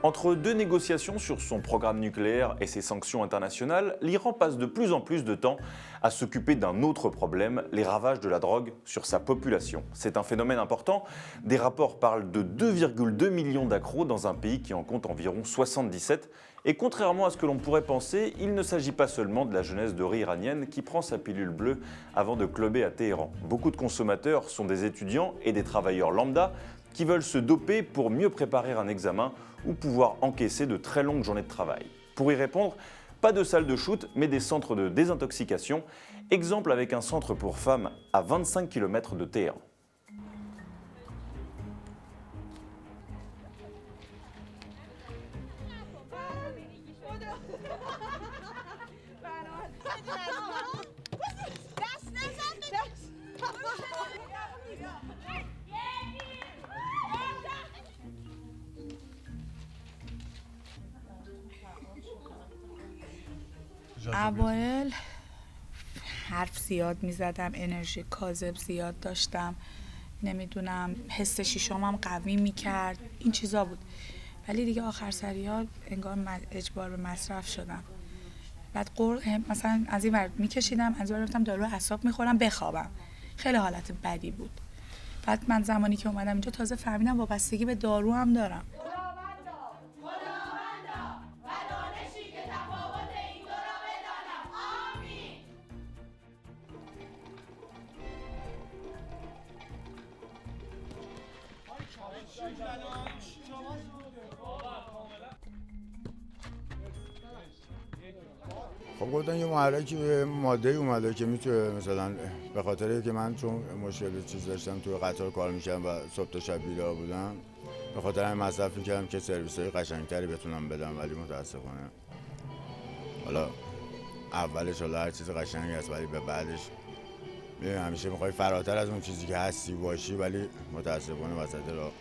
Entre deux négociations sur son programme nucléaire et ses sanctions internationales, l'Iran passe de plus en plus de temps à s'occuper d'un autre problème, les ravages de la drogue sur sa population. C'est un phénomène important. Des rapports parlent de 2,2 millions d'accros dans un pays qui en compte environ 77. Et contrairement à ce que l'on pourrait penser, il ne s'agit pas seulement de la jeunesse dorée iranienne qui prend sa pilule bleue avant de clubber à Téhéran. Beaucoup de consommateurs sont des étudiants et des travailleurs lambda qui veulent se doper pour mieux préparer un examen ou pouvoir encaisser de très longues journées de travail. Pour y répondre, pas de salle de shoot, mais des centres de désintoxication. Exemple avec un centre pour femmes à 25 km de Téhéran. اوایل حرف زیاد میزدم، انرژی کاذب زیاد داشتم، نمیدونم حس شیشمم قوی میکرد، این چیزا بود. ولی دیگه آخر سریال انگار اجبار به مصرف شدم. بعد مثلا از این ور میکشیدم، از این ور رفتم دارو اعصاب میخورم بخوابم. خیلی حالت بدی بود. بعد من زمانی که اومدم اینجا تازه فهمیدم وابستگی به دارو هم دارم. خب گفتن یه محرک ماده اومده که میتونه مثلا به خاطر که من چون مشکل چیز داشتم توی قطار کار میکردم و صبح تا شب بیدار بودم، به خاطر همین مصرف میکردم که سرویس‌های قشنگتری بتونم بدم. ولی متاسفانه حالا اولش حالا هر چیز قشنگی هست، ولی به بعدش همیشه میخوای فراتر از اون چیزی که هستی باشی، ولی متاسفانه وسط راه.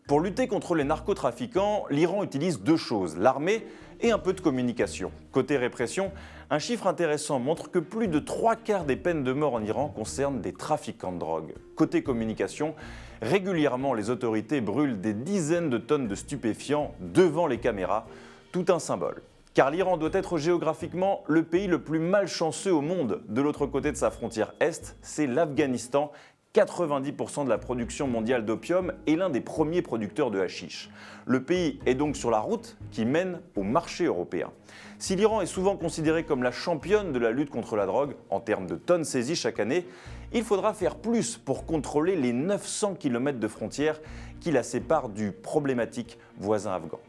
Pour lutter contre les narcotrafiquants, l'Iran utilise deux choses, l'armée et un peu de communication. Côté répression, un chiffre intéressant montre que plus de 3/4 des peines de mort en Iran concernent des trafiquants de drogue. Côté communication, régulièrement les autorités brûlent des dizaines de tonnes de stupéfiants devant les caméras, tout un symbole. Car l'Iran doit être géographiquement le pays le plus malchanceux au monde. De l'autre côté de sa frontière est, c'est l'Afghanistan. 90% de la production mondiale d'opium est l'un des premiers producteurs de hashish. Le pays est donc sur la route qui mène au marché européen. Si l'Iran est souvent considéré comme la championne de la lutte contre la drogue, en termes de tonnes saisies chaque année, il faudra faire plus pour contrôler les 900 km de frontières qui la séparent du problématique voisin afghan.